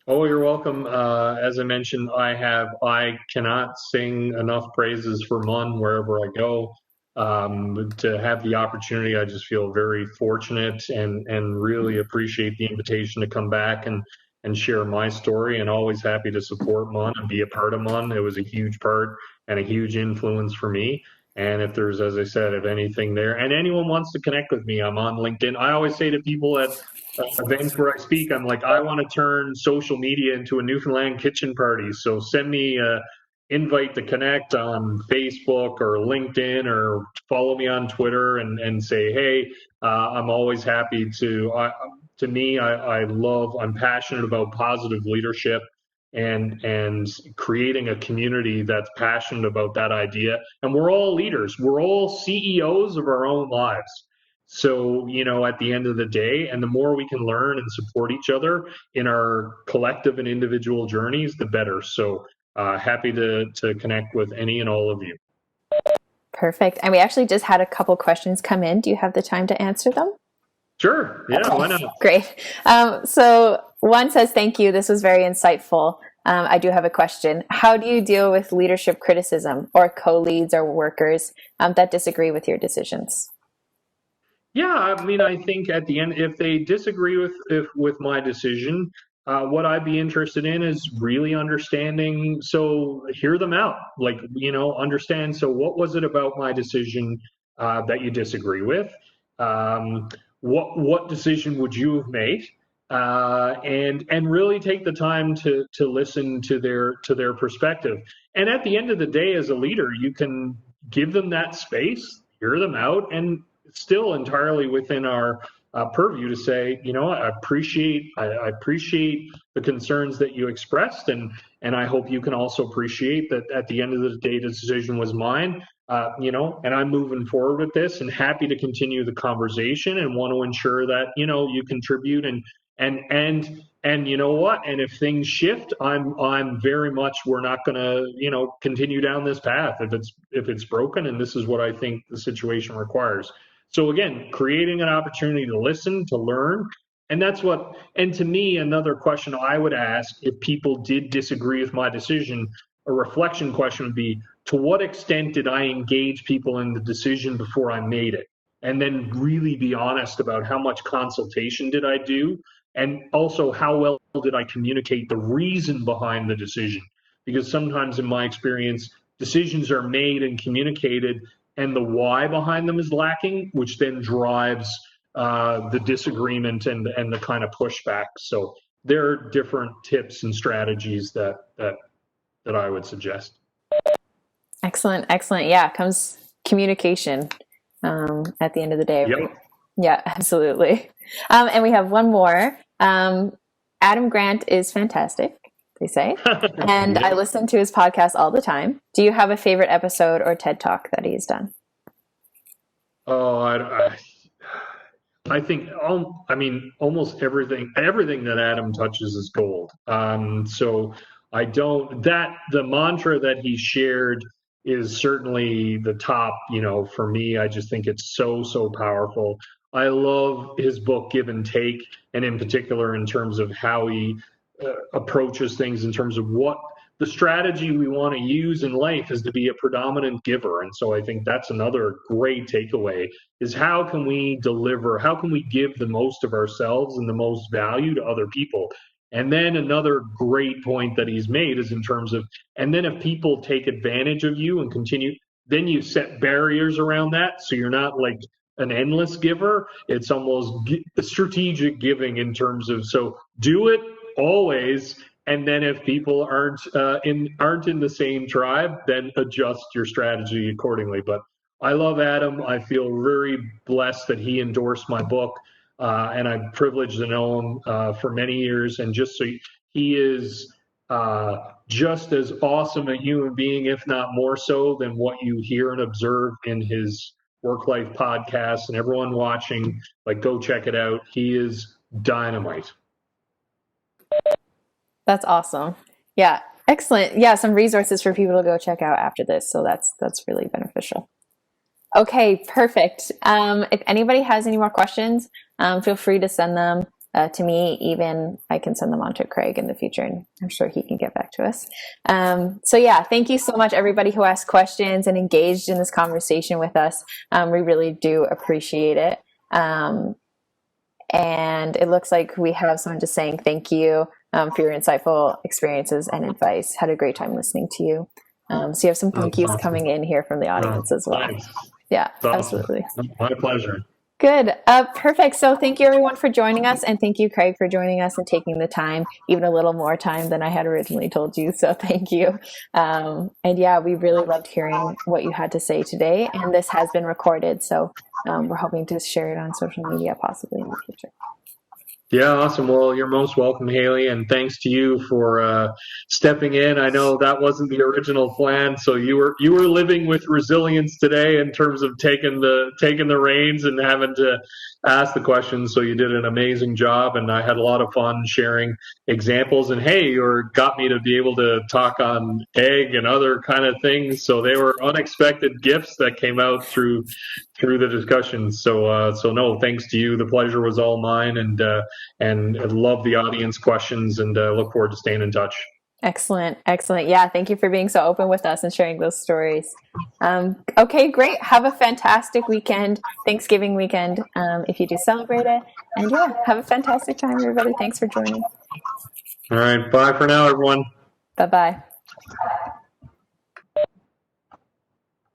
Oh, you're welcome. As I mentioned, I cannot sing enough praises for MUN wherever I go. To have the opportunity, I just feel very fortunate and really appreciate the invitation to come back and share my story, and always happy to support MUN and be a part of MUN. It was a huge part and a huge influence for me. And if there's, as I said, if anything there, and anyone wants to connect with me, I'm on LinkedIn. I always say to people at events where I speak, I'm like, I want to turn social media into a Newfoundland kitchen party. So send me an invite to connect on Facebook or LinkedIn, or follow me on Twitter and say, hey, I'm always happy to. To me, I'm passionate about positive leadership and creating a community that's passionate about that idea. And we're all leaders. We're all CEOs of our own lives. So, at the end of the day, and the more we can learn and support each other in our collective and individual journeys, the better. So happy to connect with any and all of you. Perfect. And we actually just had a couple questions come in. Do you have the time to answer them? Sure. Yeah, okay. Why not? Great. So one says, thank you. This was very insightful. I do have a question. How do you deal with leadership criticism or co-leads or workers that disagree with your decisions? Yeah, I mean, I think at the end, if they disagree with my decision, what I'd be interested in is really understanding. So hear them out, understand. So what was it about my decision that you disagree with? What decision would you have made? And really take the time to listen to their perspective. And at the end of the day, as a leader, you can give them that space, hear them out, and still entirely within our purview to say, I appreciate the concerns that you expressed, and I hope you can also appreciate that at the end of the day, the decision was mine. And I'm moving forward with this and happy to continue the conversation and want to ensure that, you contribute and you know what? And if things shift, I'm very much, we're not going to, continue down this path if it's broken, and this is what I think the situation requires. So again, creating an opportunity to listen, to learn, and to me, another question I would ask if people did disagree with my decision, a reflection question would be, to what extent did I engage people in the decision before I made it? And then really be honest about how much consultation did I do? And also, how well did I communicate the reason behind the decision? Because sometimes in my experience, decisions are made and communicated, and the why behind them is lacking, which then drives the disagreement and the kind of pushback. So there are different tips and strategies that I would suggest. Excellent. Yeah, comes communication at the end of the day. Yep. Right? Yeah, absolutely. And we have one more. Adam Grant is fantastic, they say. And I listen to his podcast all the time. Do you have a favorite episode or TED Talk that he's done? Oh, I think, almost everything that Adam touches is gold. So the mantra that he shared is certainly the top, for me. I just think it's so powerful. I love his book, Give and Take, and in particular in terms of how he approaches things in terms of what the strategy we want to use in life is to be a predominant giver. And so I think that's another great takeaway, is how can we give the most of ourselves and the most value to other people? And then another great point that he's made is in terms of, and then if people take advantage of you and continue, then you set barriers around that. So you're not like an endless giver. It's almost strategic giving in terms of, so do it always. And then if people aren't in the same tribe, then adjust your strategy accordingly. But I love Adam. I feel very blessed that he endorsed my book. And I'm privileged to know him for many years. And just so he is just as awesome a human being, if not more so, than what you hear and observe in his Work Life podcast. And everyone watching, go check it out. He is dynamite. That's awesome. Yeah, excellent. Yeah, some resources for people to go check out after this. So that's really beneficial. Okay, perfect. If anybody has any more questions, feel free to send them to me. Even I can send them on to Craig in the future, and I'm sure he can get back to us. So yeah, thank you so much, everybody who asked questions and engaged in this conversation with us. We really do appreciate it. And it looks like we have someone just saying thank you for your insightful experiences and advice. Had a great time listening to you. So you have some thank yous coming in here from the audience as well. Thanks. Yeah, Awesome. Absolutely. My pleasure. Good. Perfect. So thank you everyone for joining us, and thank you, Craig, for joining us and taking the time, even a little more time than I had originally told you. So thank you. And yeah, we really loved hearing what you had to say today, and this has been recorded. So we're hoping to share it on social media possibly in the future. Yeah, awesome. Well, you're most welcome, Haley, and thanks to you for stepping in. I know that wasn't the original plan, so you were living with resilience today in terms of taking the reins and having to ask the questions. So you did an amazing job, and I had a lot of fun sharing examples. And hey, you got me to be able to talk on egg and other kind of things. So they were unexpected gifts that came out through the discussions. So no, thanks to you. The pleasure was all mine, and I love the audience questions, and look forward to staying in touch. Excellent. Yeah, thank you for being so open with us and sharing those stories. Okay, great. Have a fantastic weekend, Thanksgiving weekend, if you do celebrate it. And yeah, have a fantastic time, everybody. Thanks for joining. All right. Bye for now, everyone. Bye-bye.